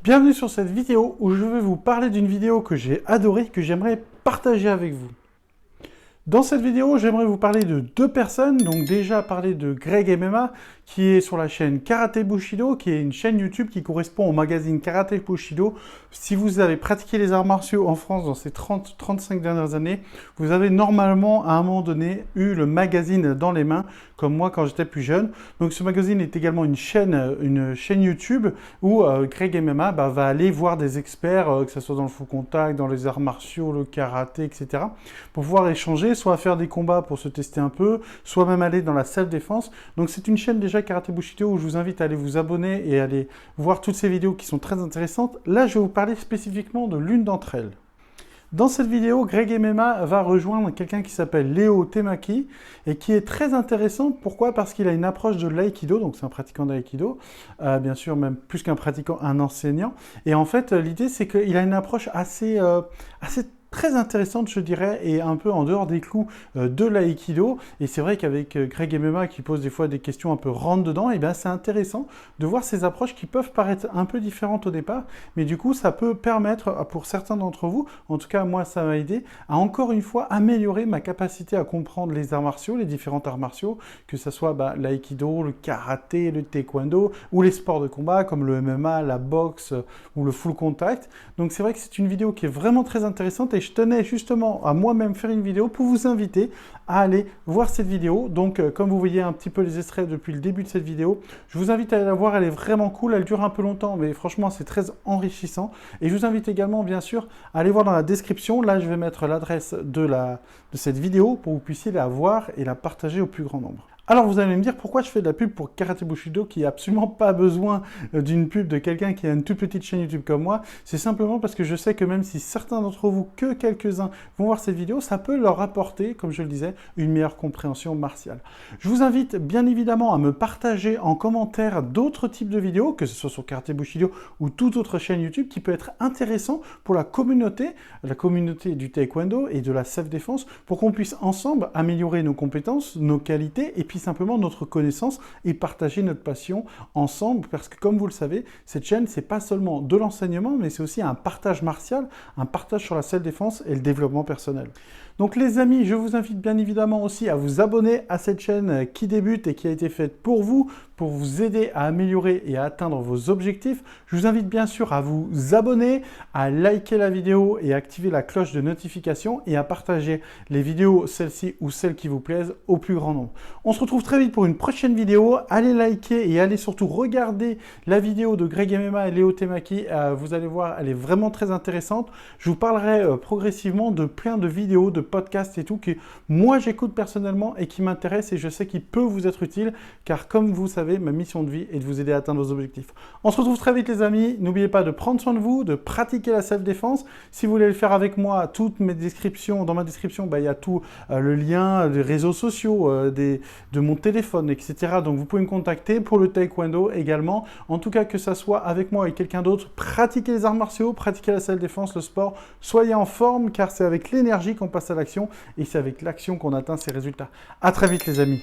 Bienvenue sur cette vidéo où je vais vous parler d'une vidéo que j'ai adorée, que j'aimerais partager avec vous. Dans cette vidéo, j'aimerais vous parler de deux personnes. Donc déjà parler de Greg MMA, qui est sur la chaîne Karaté Bushido, qui est une chaîne YouTube qui correspond au magazine Karaté Bushido. Si vous avez pratiqué les arts martiaux en France dans ces 30-35 dernières années, vous avez normalement à un moment donné eu le magazine dans les mains, comme moi quand j'étais plus jeune. Donc ce magazine est également une chaîne YouTube où Greg MMA va aller voir des experts, que ce soit dans le full contact, dans les arts martiaux, le karaté, etc. pour pouvoir échanger, soit faire des combats pour se tester un peu, soit même aller dans la self-défense. Donc c'est une chaîne déjà Karaté Bushido où je vous invite à aller vous abonner et aller voir toutes ces vidéos qui sont très intéressantes. Là, je vais vous parler spécifiquement de l'une d'entre elles. Dans cette vidéo, Greg MMA va rejoindre quelqu'un qui s'appelle Leo Temaki et qui est très intéressant. Pourquoi? Parce qu'il a une approche de l'aïkido, donc c'est un pratiquant d'aïkido, bien sûr même plus qu'un pratiquant, un enseignant. Et en fait, l'idée c'est qu'il a une approche assez très intéressante, je dirais, et un peu en dehors des clous de l'aïkido. Et c'est vrai qu'avec Greg MMA qui pose des fois des questions un peu rentre-dedans, et bien c'est intéressant de voir ces approches qui peuvent paraître un peu différentes au départ, mais du coup ça peut permettre pour certains d'entre vous, en tout cas moi ça m'a aidé, à encore une fois améliorer ma capacité à comprendre les arts martiaux, les différents arts martiaux, que ce soit l'aïkido, le karaté, le taekwondo, ou les sports de combat comme le MMA, la boxe ou le full contact. Donc c'est vrai que c'est une vidéo qui est vraiment très intéressante et je tenais justement à moi-même faire une vidéo pour vous inviter à aller voir cette vidéo. Donc comme vous voyez un petit peu les extraits depuis le début de cette vidéo, je vous invite à aller la voir, elle est vraiment cool, elle dure un peu longtemps mais franchement c'est très enrichissant. Et je vous invite également bien sûr à aller voir dans la description, là je vais mettre l'adresse de cette vidéo pour que vous puissiez la voir et la partager au plus grand nombre. Alors vous allez me dire pourquoi je fais de la pub pour Karaté Bushido qui n'a absolument pas besoin d'une pub de quelqu'un qui a une toute petite chaîne YouTube comme moi. C'est simplement parce que je sais que même si certains d'entre vous, que quelques-uns, vont voir cette vidéo, ça peut leur apporter, comme je le disais, une meilleure compréhension martiale. Je vous invite bien évidemment à me partager en commentaire d'autres types de vidéos, que ce soit sur Karaté Bushido ou toute autre chaîne YouTube qui peut être intéressant pour la communauté du taekwondo et de la self-défense, pour qu'on puisse ensemble améliorer nos compétences, nos qualités et puis simplement notre connaissance et partager notre passion ensemble, parce que comme vous le savez, cette chaîne, c'est pas seulement de l'enseignement, mais c'est aussi un partage martial, un partage sur la self-défense et le développement personnel. Donc les amis, je vous invite bien évidemment aussi à vous abonner à cette chaîne qui débute et qui a été faite pour vous aider à améliorer et à atteindre vos objectifs. Je vous invite bien sûr à vous abonner, à liker la vidéo et activer la cloche de notification et à partager les vidéos, celles-ci ou celles qui vous plaisent, au plus grand nombre. On se retrouve très vite pour une prochaine vidéo. Allez liker et allez surtout regarder la vidéo de Greg MMA et Leo Temaki. Vous allez voir, elle est vraiment très intéressante. Je vous parlerai progressivement de plein de vidéos, de podcasts et tout que moi j'écoute personnellement et qui m'intéressent et je sais qu'il peut vous être utile car comme vous savez, ma mission de vie est de vous aider à atteindre vos objectifs. On se retrouve très vite les amis. N'oubliez pas de prendre soin de vous, de pratiquer la self-défense. Si vous voulez le faire avec moi, toutes mes descriptions, dans ma description, il y a tout le lien des réseaux sociaux, de mon téléphone, etc. Donc vous pouvez me contacter pour le taekwondo également. En tout cas, que ça soit avec moi et quelqu'un d'autre, pratiquez les arts martiaux, pratiquez la self-défense, le sport. Soyez en forme car c'est avec l'énergie qu'on passe à l'action et c'est avec l'action qu'on atteint ses résultats. À très vite les amis.